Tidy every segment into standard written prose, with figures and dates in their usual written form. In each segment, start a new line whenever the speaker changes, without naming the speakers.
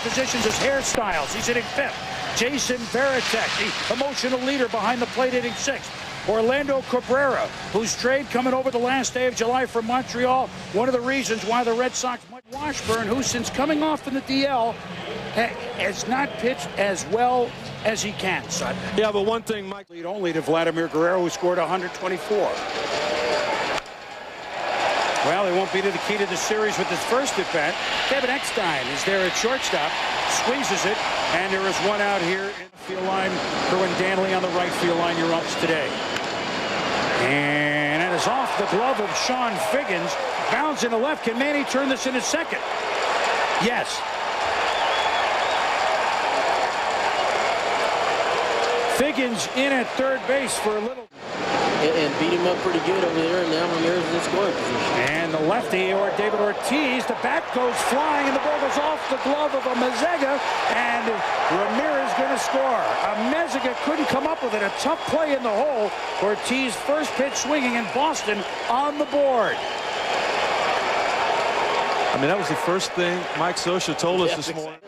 positions his hairstyles. He's hitting 5th. Jason Varitek, the emotional leader behind the plate, hitting 6th. Orlando Cabrera, whose trade coming over the last day of July from Montreal, one of the reasons why the Red Sox. Washburn, who since coming off from the DL has not pitched as well as he can, son.
Yeah, but one thing, Mike,
lead only to Vladimir Guerrero, who scored 124. Well, he won't be to the key to the series with his first at bat. Kevin Eckstein is there at shortstop, squeezes it, and there is one out here in the field line. Kerwin Danley on the right field line, your ups today. And that is off the glove of Sean Figgins. Bounds into left. Can Manny turn this into second? Yes. Figgins in at third base for a little.
And beat him up pretty good over there, and now Ramirez is in scoring position.
And the lefty, or David Ortiz, the bat goes flying, and the ball goes off the glove of Mezaga, and Ramirez going to score. Mezaga couldn't come up with it. A tough play in the hole. Ortiz first pitch swinging, in Boston on the board.
I mean, that was the first thing Mike Scioscia told us this morning.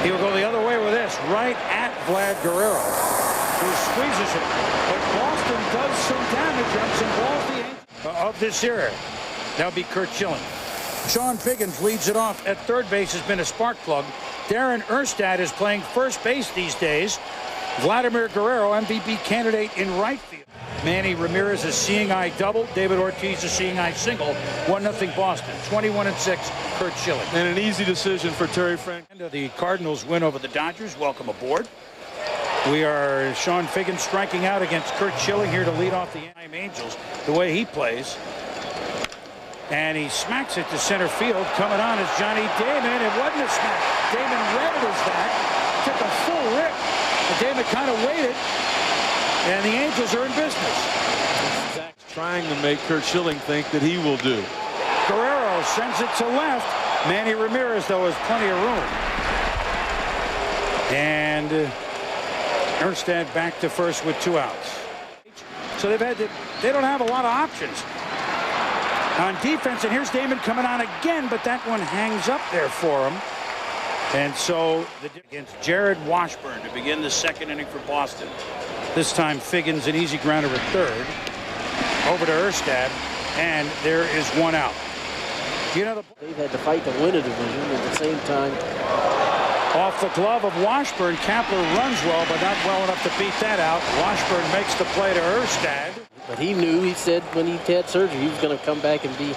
He'll go the other way with this, right at Vlad Guerrero, who squeezes it. But Boston does some damage on some balls of this era. That'll be Curt Schilling. Sean Figgins leads it off at third base, has been a spark plug. Darren Erstad is playing first base these days. Vladimir Guerrero, MVP candidate in right field. Manny Ramirez is seeing eye double. David Ortiz is seeing eye single. 1-0 Boston. 21-6. Curt Schilling.
And an easy decision for Terry Frank.
The Cardinals win over the Dodgers. Welcome aboard. We are Sean Figgins striking out against Curt Schilling here to lead off the Anaheim Angels. The way he plays. And he smacks it to center field. Coming on is Johnny Damon. It wasn't a smack. Damon read it as that. Took a full rip. And Damon kind of waited. And the Angels are in business.
Zach's trying to make Curt Schilling think that he will do.
Guerrero sends it to left. Manny Ramirez, though, has plenty of room. And Erstad back to first with 2 outs. So they don't have a lot of options on defense. And here's Damon coming on again, but that one hangs up there for him. And so against Jared Washburn to begin the second inning for Boston. This time Figgins an easy grounder at third. Over to Erstad, and there is 1 out. You know,
they've had to fight to win a division at the same time.
Off the glove of Washburn, Kapler runs well, but not well enough to beat that out. Washburn makes the play to Erstad.
But he knew, he said when he had surgery, he was going to come back and be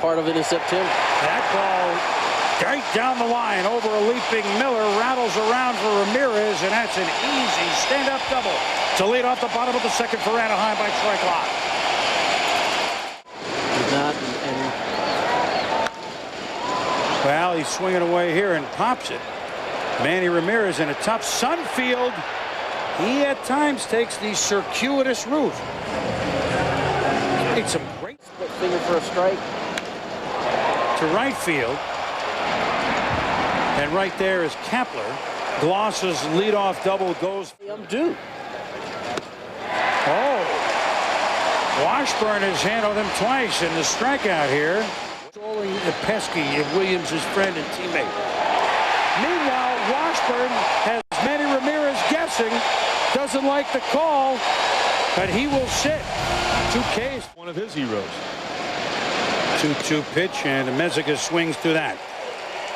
part of it in September.
That ball right down the line over a leaping Miller, rattles around for Ramirez, and that's an easy stand-up double to lead off the bottom of the second for Anaheim by Troy Clark. Well, he's swinging away here and pops it. Manny Ramirez in a tough sun field. He at times takes the circuitous route. Made some great
split finger for a strike
to right field. And right there is Kapler. Glosses leadoff double goes.
I'm due.
Oh. Washburn has handled him twice in the strikeout here. Trolling the pesky of Williams' friend and teammate. Meanwhile, Washburn has Manny Ramirez guessing. Doesn't like the call, but he will sit. 2 Ks.
One of his heroes.
2-2 pitch, and Mezaga swings through that.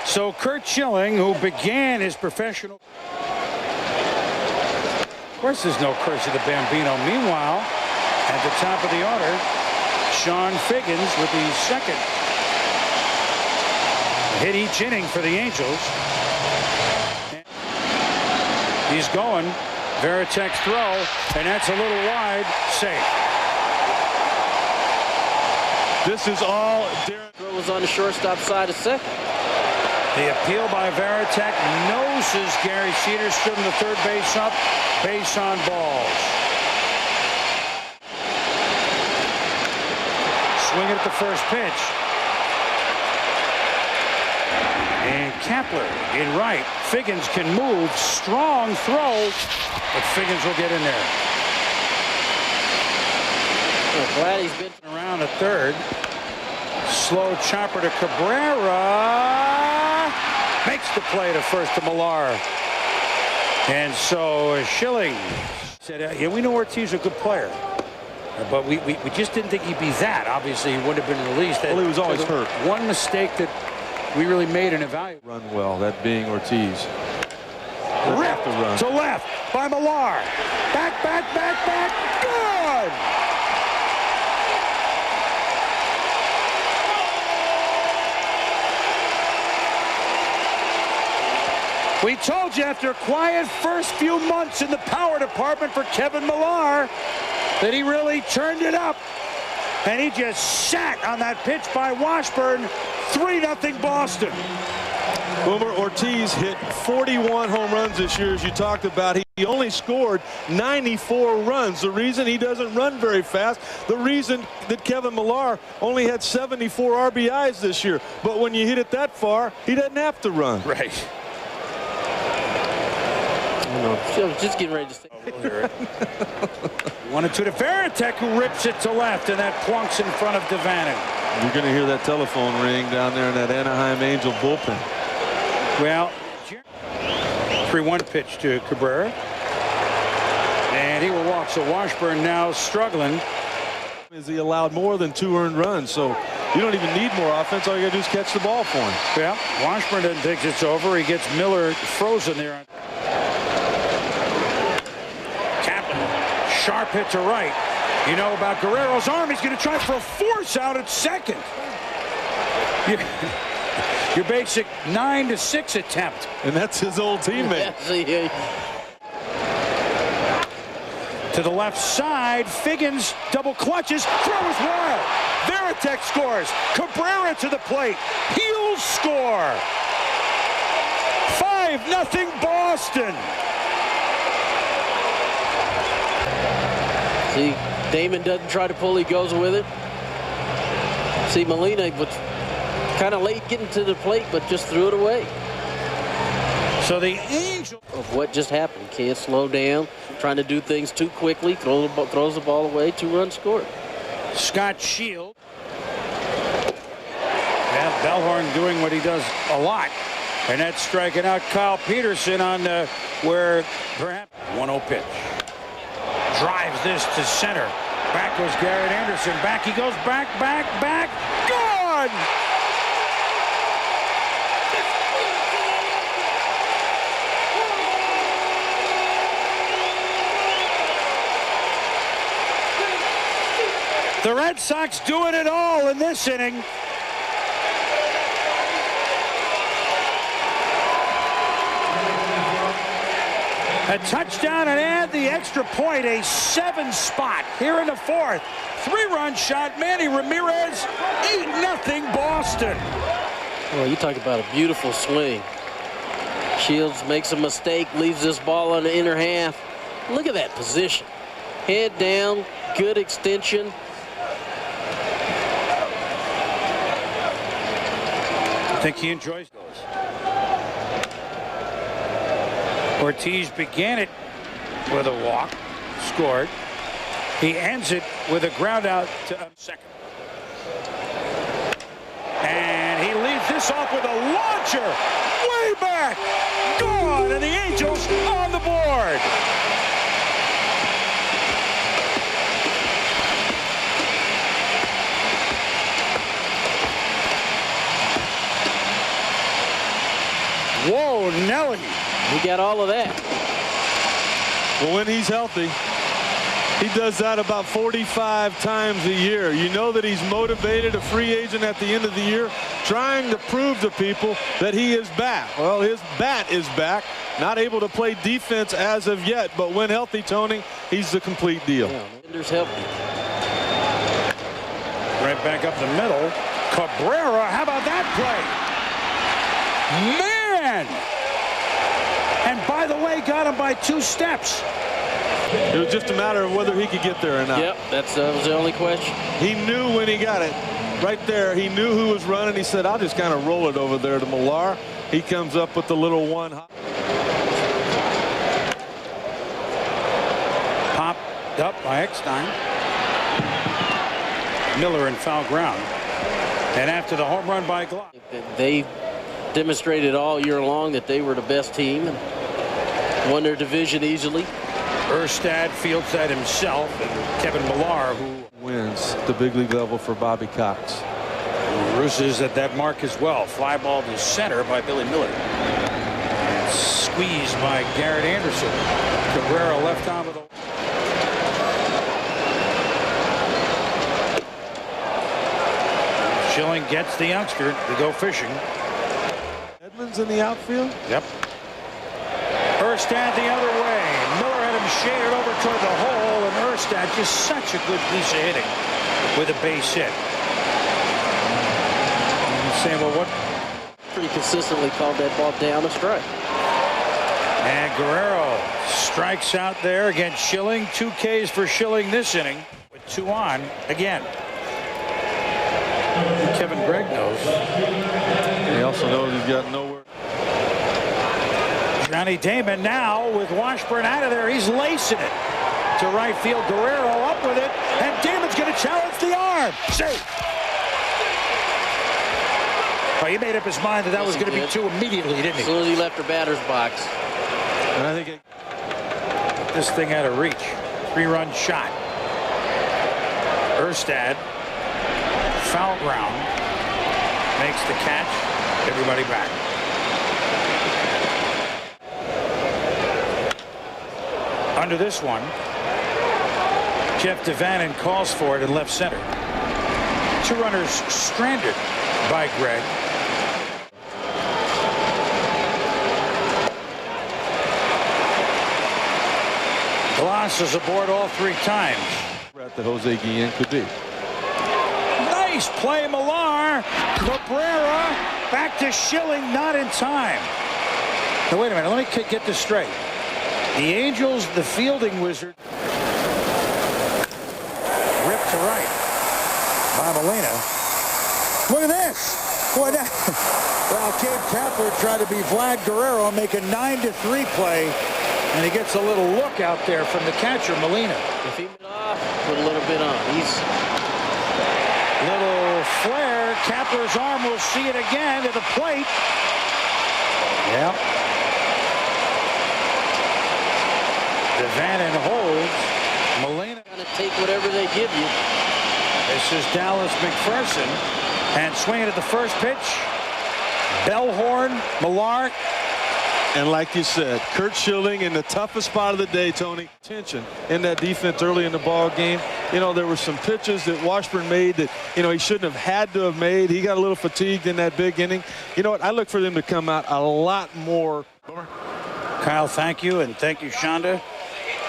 So Curt Schilling, who began his professional... Of course, there's no curse of the Bambino. Meanwhile, at the top of the order, Sean Figgins with the second hit each inning for the Angels. He's going. Varitek's throw, and that's a little wide. Safe.
This is all Darren.
Throw was on the shortstop side of second.
The appeal by Varitek noses Gary Cedarstrom, the third base up, base on balls. Swing it at the first pitch. And Kapler in right. Figgins can move. Strong throw, but Figgins will get in there.
Well, glad he's been
around at third. Slow chopper to Cabrera. makes the play to first to Millar. And so Schilling said, yeah, we know Ortiz is a good player. But we just didn't think he'd be that. Obviously, he wouldn't have been released.
Well, he was always hurt.
One mistake that we really made in evaluating.
Run well, that being Ortiz.
Ripped to left by Millar. Back. Good! We told you after a quiet first few months in the power department for Kevin Millar that he really turned it up. And he just sat on that pitch by Washburn. 3-0 Boston.
Boomer, Ortiz hit 41 home runs this year, as you talked about. He only scored 94 runs. The reason he doesn't run very fast, the reason that Kevin Millar only had 74 RBIs this year. But when you hit it that far, he doesn't have to run.
Right.
I was just getting ready to say.
1-2 to Veritek, who rips it to left, and that plunks in front of Devaney.
You're going to hear that telephone ring down there in that Anaheim Angel bullpen.
Well, 3-1 pitch to Cabrera. And he will walk. So Washburn now struggling.
He allowed more than 2 earned runs, so you don't even need more offense. All you got to do is catch the ball for him.
Yeah, Washburn doesn't think it's over. He gets Miller frozen there. Kaplan, sharp hit to right. You know about Guerrero's arm. He's going to try for a force out at second. Your basic 9-6 attempt.
And that's his old teammate.
To the left side, Figgins double clutches, throws wild. Veritek scores. Cabrera to the plate. He'll score. 5-0 Boston.
See, Damon doesn't try to pull, he goes with it. See, Molina was kind of late getting to the plate, but just threw it away.
So the Angel
of what just happened. Can't slow down, trying to do things too quickly, throws the ball away, 2-run score.
Scott Shield. Yeah, Bellhorn doing what he does a lot. And that's striking out Kyle Peterson on where perhaps 1-0 pitch. Drives this to center. Back goes Garrett Anderson. Back he goes. Back. Gone! The Red Sox doing it all in this inning. A touchdown and add the extra point, a 7 spot here in the 4th. 3-run shot, Manny Ramirez, 8-0 Boston.
Well, you talk about a beautiful swing. Shields makes a mistake, leaves this ball on the inner half. Look at that position. Head down, good extension.
I think he enjoys those. Ortiz began it with a walk, scored. He ends it with a ground out to second. And he leaves this off with a launcher. Way back. Gone. And the Angels on the board. Whoa, Nelly.
He got all of that.
Well, when he's healthy, he does that about 45 times a year. You know that he's motivated, a free agent at the end of the year, trying to prove to people that he is back. Well, his bat is back. Not able to play defense as of yet, but when healthy, Tony, he's the complete deal.
Yeah, Mender's healthy.
Right back up the middle. Cabrera, how about that play? Man! And by the way, got him by 2 steps.
It was just a matter of whether he could get there or not.
Yep, that was the only question.
He knew when he got it. Right there, he knew who was running. He said, I'll just kind of roll it over there to Millar. He comes up with the little one.
Popped up by Eckstein. Miller in foul ground. And after the home run by Glock.
They demonstrated all year long that they were the best team and won their division easily.
Erstad fields that himself, and Kevin Millar, who
wins the big league level for Bobby Cox.
Russes at that mark as well. Fly ball to center by Billy Miller. And squeezed by Garrett Anderson. Cabrera left on with a... Schilling gets the youngster to go fishing.
Edmonds in the outfield?
Yep. Erstad the other way. Miller had him shaded over toward the hole, and Erstad just such a good piece of hitting with a base hit. Saying, well, what?
Pretty consistently called that ball down a strike.
And Guerrero strikes out there against Schilling. 2 Ks for Schilling this inning with 2 on again. Kevin Gregg knows.
He also knows he's got nowhere.
Johnny Damon now with Washburn out of there. He's lacing it to right field. Guerrero up with it, and Damon's going to challenge the arm. Safe. Oh, he made up his mind that was going to be 2 immediately, didn't he?
As soon as he left the batter's box.
And I think
this thing out of reach. 3-run shot. Erstad, foul ground, makes the catch. Everybody back. Under this one, Jeff Devannon calls for it in left center. 2 runners stranded by Gregg. Glass is aboard all 3 times.
that Jose Guillen could be.
Nice play, Millar. Cabrera back to Schilling, not in time. Now, wait a minute, let me get this straight. The Angels, the fielding wizard, ripped to right by Molina. Look at this. Boy, that, well, Gabe Kapler tried to be Vlad Guerrero, make a 9-3 play, and he gets a little look out there from the catcher, Molina.
If he went off, put a little bit on. He's
little flare. Kapler's arm will see it again to the plate. Yeah. Devannon holds. Molina
going to take whatever they give you.
This is Dallas McPherson. And swinging at the first pitch. Bellhorn, Millar.
And like you said, Curt Schilling in the toughest spot of the day, Tony. Tension in that defense early in the ball game. You know, there were some pitches that Washburn made that, you know, he shouldn't have had to have made. He got a little fatigued in that big inning. You know what? I look for them to come out a lot more.
Kyle, thank you. And thank you, Shonda.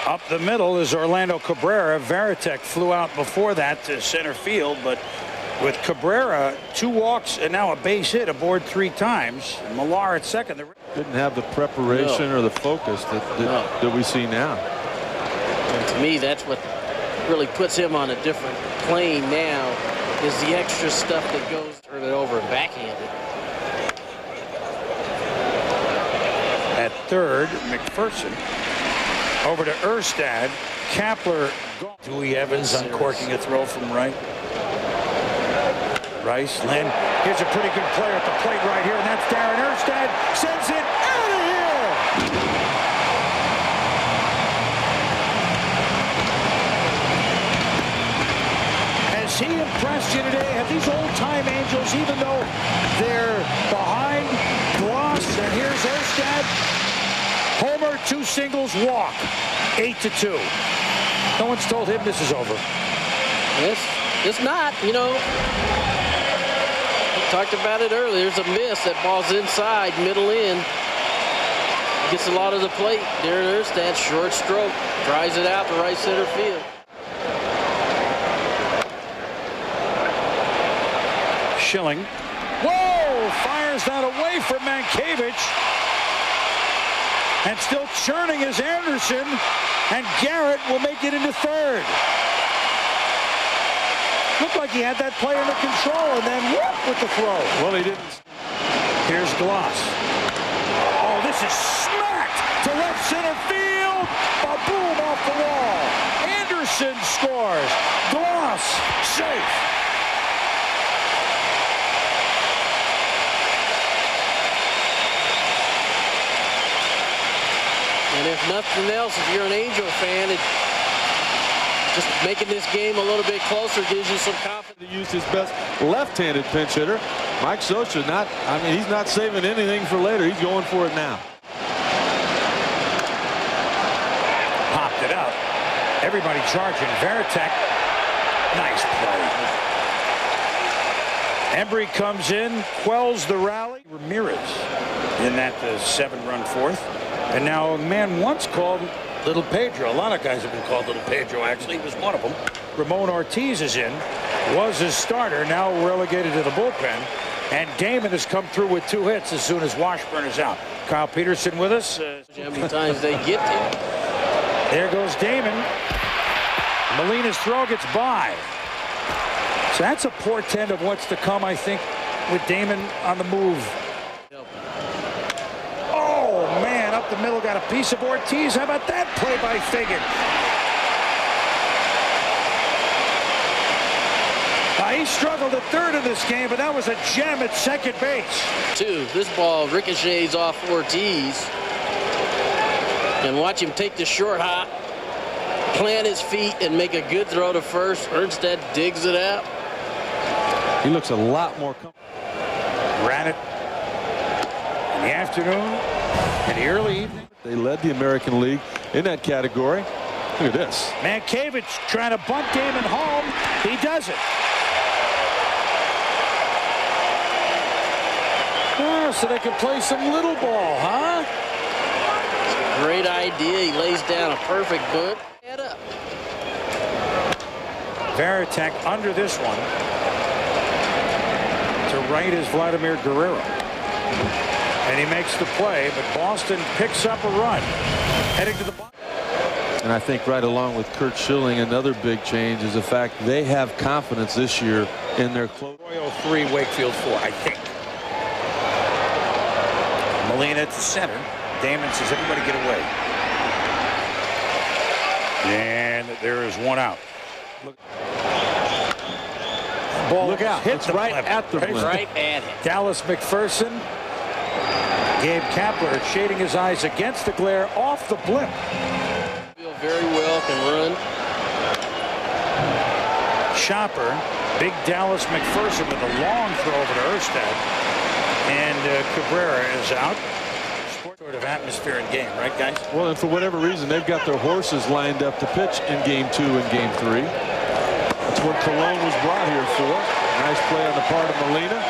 Up the middle is Orlando Cabrera. Varitek flew out before that to center field, but with Cabrera, 2 walks and now a base hit aboard 3 times. Millar at second.
Didn't have the preparation or the focus that we see now.
And to me, that's what really puts him on a different plane now, is the extra stuff that goes, turn it over and backhanded.
At third, McPherson. Over to Erstad. Kapler. Dewey Evans uncorking a throw from right. Rice, Lynn, here's a pretty good player at the plate right here, and that's Darren Erstad. Sends it out of here! Has he impressed you today? Have these old-time Angels, even though they're behind Gloss, and here's Erstad, homer, 2 singles, walk, 8-2. No one's told him this is over.
It's not, you know. Talked about it earlier. There's a miss. That ball's inside, middle in. Gets a lot of the plate. Darren Erstad, short stroke. Drives it out to right center field.
Schilling. Whoa! Fires that away from Mankiewicz. And still churning is Anderson. And Garrett will make it into third. Looked like he had that play under control, and then whoop with the throw.
Well, he didn't.
Here's Gloss. Oh, this is smacked to left center field. A boom off the wall. Anderson scores. Gloss safe.
nothing else, if you're an Angel fan, just making this game a little bit closer gives you some confidence.
He used his best left-handed pinch hitter. Mike Scioscia he's not saving anything for later. He's going for it now.
Popped it up. Everybody charging. Varitek. Nice play. Embry comes in, quells the rally. Ramirez in that 7-run fourth. And now a man once called Little Pedro. A lot of guys have been called Little Pedro, actually. He was one of them. Ramon Ortiz is in. Was his starter, now relegated to the bullpen. And Damon has come through with 2 hits as soon as Washburn is out. Kyle Peterson with us.
How many times they get to?
There goes Damon. Molina's throw gets by. So that's a portent of what's to come, I think, with Damon on the move. Oh, man, up the middle, got a piece of Ortiz. How about that play by Fagan? He struggled at third in this game, but that was a gem at second base.
This ball ricochets off Ortiz. And watch him take the short hop, plant his feet, and make a good throw to first. Ernstad digs it out.
He looks a lot more comfortable.
Ran it in the afternoon, in the early evening.
They led the American League in that category. Look at this.
Mankiewicz trying to bunt Damon home. He does it. Oh, so they can play some little ball, huh?
Great idea. He lays down a perfect bunt. Head up.
Varitek under this one. To right is Vladimir Guerrero. And he makes the play, but Boston picks up a run. Heading to the bottom.
And I think right along with Curt Schilling, another big change is the fact they have confidence this year in their close.
Royal 3, Wakefield 4, I think. Molina to center. Damon says, everybody get away. And there is one out. Ball
Look out.
Hit
It's right at the blimp.
Right at it.
Dallas McPherson. Gabe Kapler shading his eyes against the glare off the blimp.
Feel very well, can run.
Chopper. Big Dallas McPherson with a long throw over to Erstad. And Cabrera is out. Sort of atmosphere in game, right, guys?
Well, and for whatever reason, they've got their horses lined up to pitch in Game 2 and Game 3. That's what Cologne was brought here for. Nice play on the part of Molina.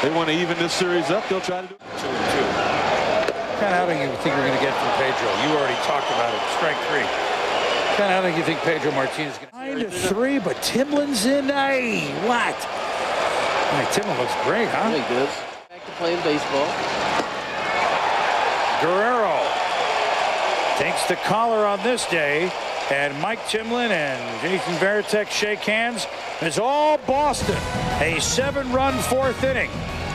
They want to even this series up. They'll try to do it.
2-2. What kind of outing you think we're going to get from Pedro? You already talked about it. Strike 3. What kind of outing you think Pedro Martinez is going to 9-3, but Timlin's in. Hey, what? Hey, Timlin looks great, huh?
Really good. Back to playing baseball.
Guerrero takes the collar on this day, and Mike Timlin and Jason Varitek shake hands. It's all Boston. A 7-run 4th inning.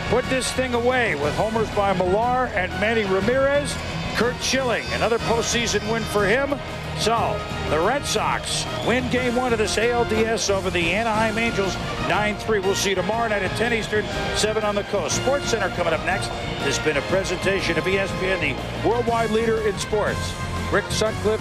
Put this thing away with homers by Millar and Manny Ramirez. Curt Schilling, another postseason win for him. So the Red Sox win Game 1 of this ALDS over the Anaheim Angels 9-3. We'll see you tomorrow night at 10 Eastern, 7 on the coast. Sports Center coming up next. This has been a presentation of ESPN, the worldwide leader in sports. Rick Sutcliffe.